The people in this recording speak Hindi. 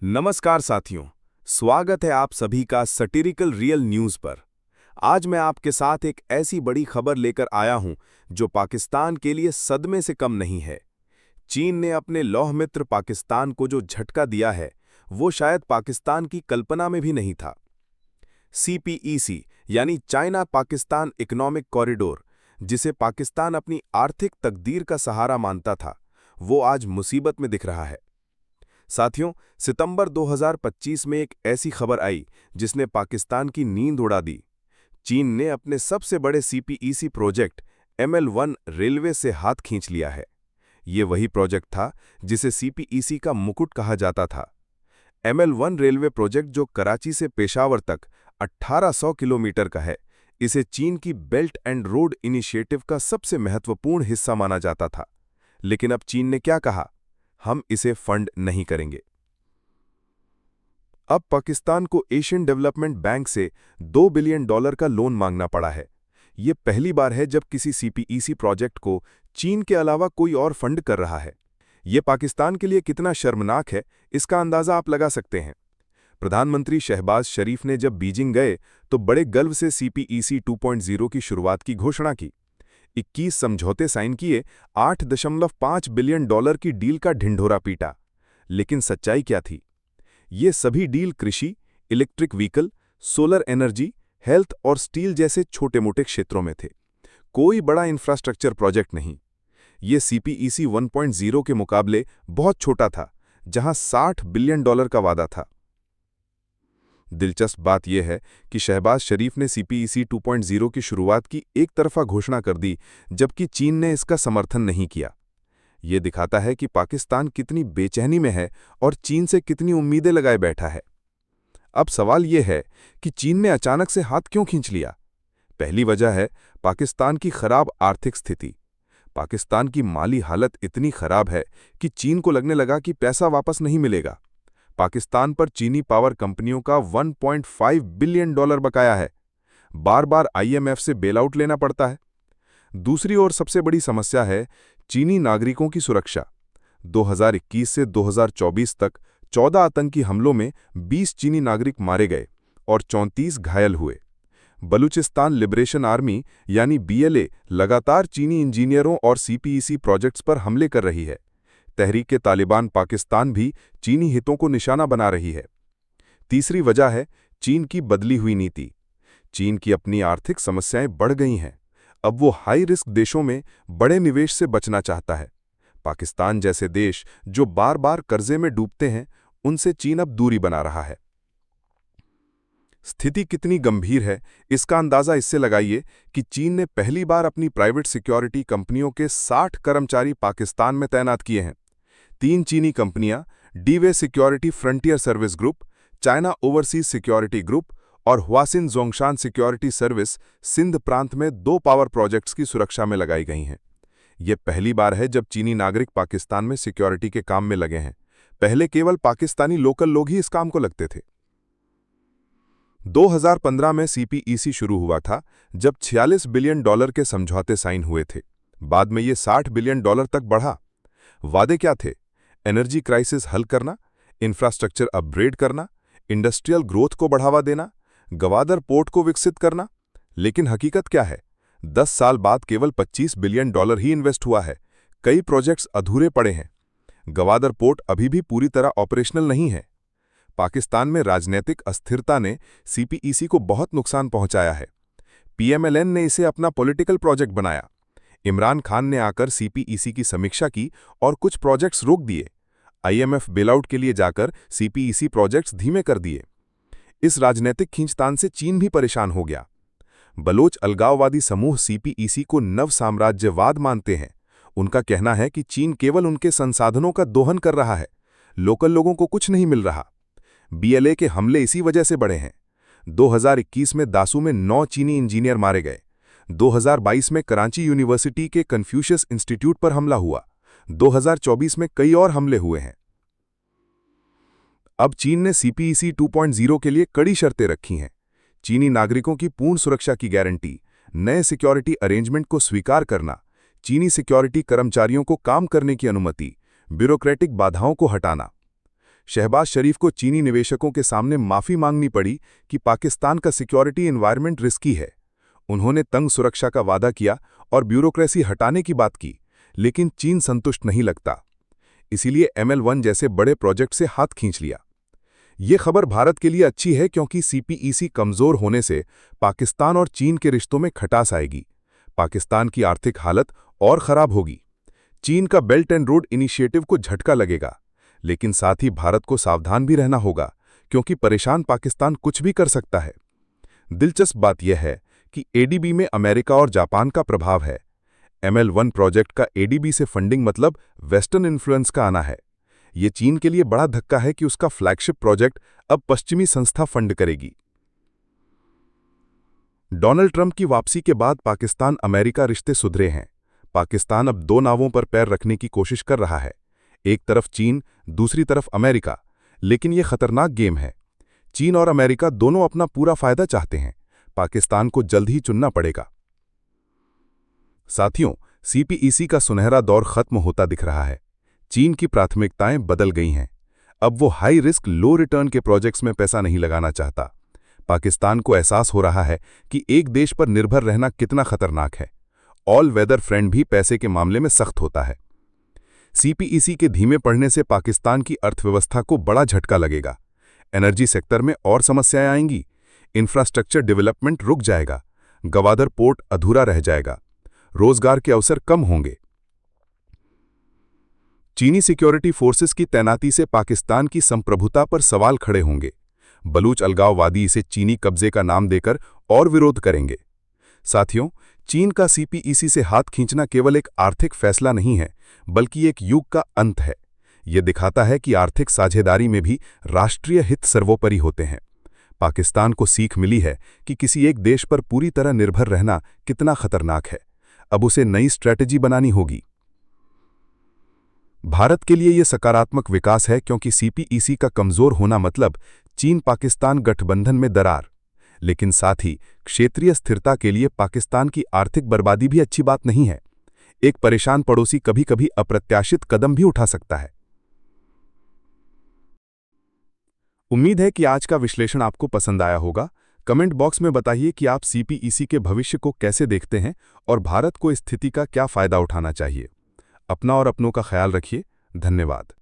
नमस्कार साथियों, स्वागत है आप सभी का सटीरिकल रियल न्यूज़ पर। आज मैं आपके साथ एक ऐसी बड़ी खबर लेकर आया हूं जो पाकिस्तान के लिए सदमे से कम नहीं है। चीन ने अपने लौह मित्र पाकिस्तान को जो झटका दिया है, वो शायद पाकिस्तान की कल्पना में भी नहीं था। सीपीईसी यानी चाइना पाकिस्तान इकोनॉमिक कॉरिडोर, जिसे पाकिस्तान अपनी आर्थिक तकदीर का सहारा मानता था, वो आज मुसीबत में दिख रहा है। साथियों, सितंबर 2025 में एक ऐसी खबर आई जिसने पाकिस्तान की नींद उड़ा दी। चीन ने अपने सबसे बड़े सीपीईसी प्रोजेक्ट ML1 रेलवे से हाथ खींच लिया है। ये वही प्रोजेक्ट था जिसे सीपीईसी का मुकुट कहा जाता था। ML1 रेलवे प्रोजेक्ट, जो कराची से पेशावर तक 1800 किलोमीटर का है, इसे चीन की बेल्ट एंड रोड इनिशिएटिव का सबसे महत्वपूर्ण हिस्सा माना जाता था। लेकिन अब चीन ने क्या कहा? हम इसे फंड नहीं करेंगे। अब पाकिस्तान को एशियन डेवलपमेंट बैंक से $2 बिलियन का लोन मांगना पड़ा है। ये पहली बार है जब किसी सीपीईसी प्रोजेक्ट को चीन के अलावा कोई और फंड कर रहा है। ये पाकिस्तान के लिए कितना शर्मनाक है, इसका अंदाजा आप लगा सकते हैं। प्रधानमंत्री शहबाज शरीफ ने जब बीजिंग गए तो बड़े गर्व से सीपीईसी 2.0 की शुरुआत की घोषणा की। 21 समझौते साइन किए, $8.5 बिलियन की डील का ढिंढोरा पीटा। लेकिन सच्चाई क्या थी? ये सभी डील कृषि, electric vehicle, solar energy, health और स्टील जैसे छोटे-मोटे क्षेत्रों में थे। कोई बड़ा इंफ्रास्ट्रक्चर प्रोजेक्ट नहीं। ये सीपीईसी 1.0 के मुकाबले बहुत छोटा था, जहां $60 बिलियन का वादा था। दिलचस्प बात यह है कि शहबाज शरीफ ने सीपीईसी 2.0 की शुरुआत की एक तरफा घोषणा कर दी, जबकि चीन ने इसका समर्थन नहीं किया। ये दिखाता है कि पाकिस्तान कितनी बेचैनी में है और चीन से कितनी उम्मीदें लगाए बैठा है। अब सवाल यह है कि चीन ने अचानक से हाथ क्यों खींच लिया? पहली वजह है पाकिस्तान की खराब आर्थिक स्थिति। पाकिस्तान की माली हालत इतनी खराब है कि चीन को लगने लगा कि पैसा वापस नहीं मिलेगा। पाकिस्तान पर चीनी पावर कंपनियों का $1.5 बिलियन बकाया है। बार बार IMF से बेलआउट लेना पड़ता है। दूसरी ओर सबसे बड़ी समस्या है चीनी नागरिकों की सुरक्षा। 2021 से 2024 तक 14 आतंकी हमलों में 20 चीनी नागरिक मारे गए और 34 घायल हुए। बलूचिस्तान लिबरेशन आर्मी यानी BLA लगातार चीनी इंजीनियरों और सीपीईसी प्रोजेक्ट्स पर हमले कर रही है। तहरीक-ए-तालिबान पाकिस्तान भी चीनी हितों को निशाना बना रही है। तीसरी वजह है चीन की बदली हुई नीति। चीन की अपनी आर्थिक समस्याएं बढ़ गई हैं। अब वो हाई रिस्क देशों में बड़े निवेश से बचना चाहता है। पाकिस्तान जैसे देश जो बार बार कर्जे में डूबते हैं, उनसे चीन अब दूरी बना रहा है। स्थिति कितनी गंभीर है, इसका अंदाजा इससे लगाइए कि चीन ने पहली बार अपनी प्राइवेट सिक्योरिटी कंपनियों के 60 कर्मचारी पाकिस्तान में तैनात किए हैं। 3 चीनी कंपनियां, Dewe security frontier service group, China overseas security group और Huaxin Zhongshan security service Sindh प्रांत में 2 पावर प्रोजेक्ट्स की सुरक्षा में लगाई गई हैं। यह पहली बार है जब चीनी नागरिक पाकिस्तान में सिक्योरिटी के काम में लगे हैं। पहले केवल पाकिस्तानी लोकल लोग ही इस काम को लगते थे। 2015 में सीपीईसी शुरू हुआ था, जब $46 बिलियन के समझौते साइन हुए थे। बाद में ये $60 बिलियन तक बढ़ा। वादे क्या थे? एनर्जी क्राइसिस हल करना, इंफ्रास्ट्रक्चर अपग्रेड करना, इंडस्ट्रियल ग्रोथ को बढ़ावा देना, गवादर पोर्ट को विकसित करना। लेकिन हकीकत क्या है? 10 साल बाद केवल $25 बिलियन ही इन्वेस्ट हुआ है। कई प्रोजेक्ट्स अधूरे पड़े हैं। गवादर पोर्ट अभी भी पूरी तरह ऑपरेशनल नहीं है। पाकिस्तान में राजनीतिक अस्थिरता ने सीपीईसी को बहुत नुकसान पहुंचाया है। PMLN ने इसे अपना पॉलिटिकल प्रोजेक्ट बनाया। इमरान खान ने आकर सीपीईसी की समीक्षा की और कुछ प्रोजेक्ट्स रोक दिए। IMF बेलआउट के लिए जाकर सीपीईसी प्रोजेक्ट्स धीमे कर दिए। इस राजनीतिक खींचतान से चीन भी परेशान हो गया। बलोच अलगाववादी समूह सीपीईसी को नव साम्राज्यवाद मानते हैं। उनका कहना है कि चीन केवल उनके संसाधनों का दोहन कर रहा है, लोकल लोगों को कुछ नहीं मिल रहा। BLA के हमले इसी वजह से बढ़े हैं। 2021 में दासू में 9 चीनी इंजीनियर मारे गए। 2022 में कराची यूनिवर्सिटी के कन्फ्यूशियस इंस्टीट्यूट पर हमला हुआ। 2024 में कई और हमले हुए हैं। अब चीन ने सीपीईसी 2.0 के लिए कड़ी शर्तें रखी हैं। चीनी नागरिकों की पूर्ण सुरक्षा की गारंटी, नए सिक्योरिटी अरेंजमेंट को स्वीकार करना, चीनी सिक्योरिटी कर्मचारियों को काम करने की अनुमति, ब्यूरोक्रेटिक बाधाओं को हटाना। शहबाज शरीफ को चीनी निवेशकों के सामने माफी मांगनी पड़ी कि पाकिस्तान का सिक्योरिटी एनवायरनमेंट रिस्की है। उन्होंने तंग सुरक्षा का वादा किया और ब्यूरोक्रेसी हटाने की बात की, लेकिन चीन संतुष्ट नहीं लगता। इसीलिए ML1 जैसे बड़े प्रोजेक्ट से हाथ खींच लिया। ये खबर भारत के लिए अच्छी है क्योंकि CPEC कमजोर होने से पाकिस्तान और चीन के रिश्तों में खटास आएगी। पाकिस्तान की आर्थिक हालत और खराब होगी। चीन का बेल्ट एंड रोड इनिशिएटिव को झटका लगेगा, लेकिन साथ ही भारत को सावधान भी रहना होगा क्योंकि परेशान पाकिस्तान कुछ भी कर सकता है। दिलचस्प बात यह है कि ADB में अमेरिका और जापान का प्रभाव है। ML1 प्रोजेक्ट का ADB से फंडिंग मतलब वेस्टर्न इन्फ्लुएंस का आना है। ये चीन के लिए बड़ा धक्का है कि उसका फ्लैगशिप प्रोजेक्ट अब पश्चिमी संस्था फंड करेगी। डोनाल्ड ट्रंप की वापसी के बाद पाकिस्तान अमेरिका रिश्ते सुधरे हैं। पाकिस्तान अब दो नावों पर पैर रखने की कोशिश कर रहा है, एक तरफ चीन, दूसरी तरफ अमेरिका। लेकिन यह खतरनाक गेम है। चीन और अमेरिका दोनों अपना पूरा फायदा चाहते हैं। पाकिस्तान को जल्द ही चुनना पड़ेगा। साथियों, CPEC का सुनहरा दौर खत्म होता दिख रहा है। चीन की प्राथमिकताएं बदल गई हैं। अब वो हाई रिस्क लो रिटर्न के प्रोजेक्ट्स में पैसा नहीं लगाना चाहता। पाकिस्तान को एहसास हो रहा है कि एक देश पर निर्भर रहना कितना खतरनाक है। ऑल वेदर फ्रेंड भी पैसे के मामले में सख्त होता है। CPEC के धीमे पड़ने से पाकिस्तान की अर्थव्यवस्था को बड़ा झटका लगेगा। एनर्जी सेक्टर में और समस्याएं आएंगी। इंफ्रास्ट्रक्चर डेवलपमेंट रुक जाएगा। गवादर पोर्ट अधूरा रह जाएगा। रोजगार के अवसर कम होंगे। चीनी सिक्योरिटी फोर्सेस की तैनाती से पाकिस्तान की संप्रभुता पर सवाल खड़े होंगे। बलूच अलगाववादी इसे चीनी कब्जे का नाम देकर और विरोध करेंगे। साथियों, चीन का CPEC से हाथ खींचना केवल एक आर्थिक फैसला नहीं है, बल्कि एक युग का अंत है। यह दिखाता है कि आर्थिक साझेदारी में भी राष्ट्रीय हित सर्वोपरि होते हैं। पाकिस्तान को सीख मिली है कि किसी एक देश पर पूरी तरह निर्भर रहना कितना खतरनाक है। अब उसे नई स्ट्रैटेजी बनानी होगी। भारत के लिए यह सकारात्मक विकास है क्योंकि CPEC का कमजोर होना मतलब चीन पाकिस्तान गठबंधन में दरार। लेकिन साथ ही क्षेत्रीय स्थिरता के लिए पाकिस्तान की आर्थिक बर्बादी भी अच्छी बात नहीं है। एक परेशान पड़ोसी कभी कभी अप्रत्याशित कदम भी उठा सकता है। उम्मीद है कि आज का विश्लेषण आपको पसंद आया होगा। कमेंट बॉक्स में बताइए कि आप CPEC के भविष्य को कैसे देखते हैं और भारत को इस स्थिति का क्या फायदा उठाना चाहिए। अपना और अपनों का ख्याल रखिए। धन्यवाद।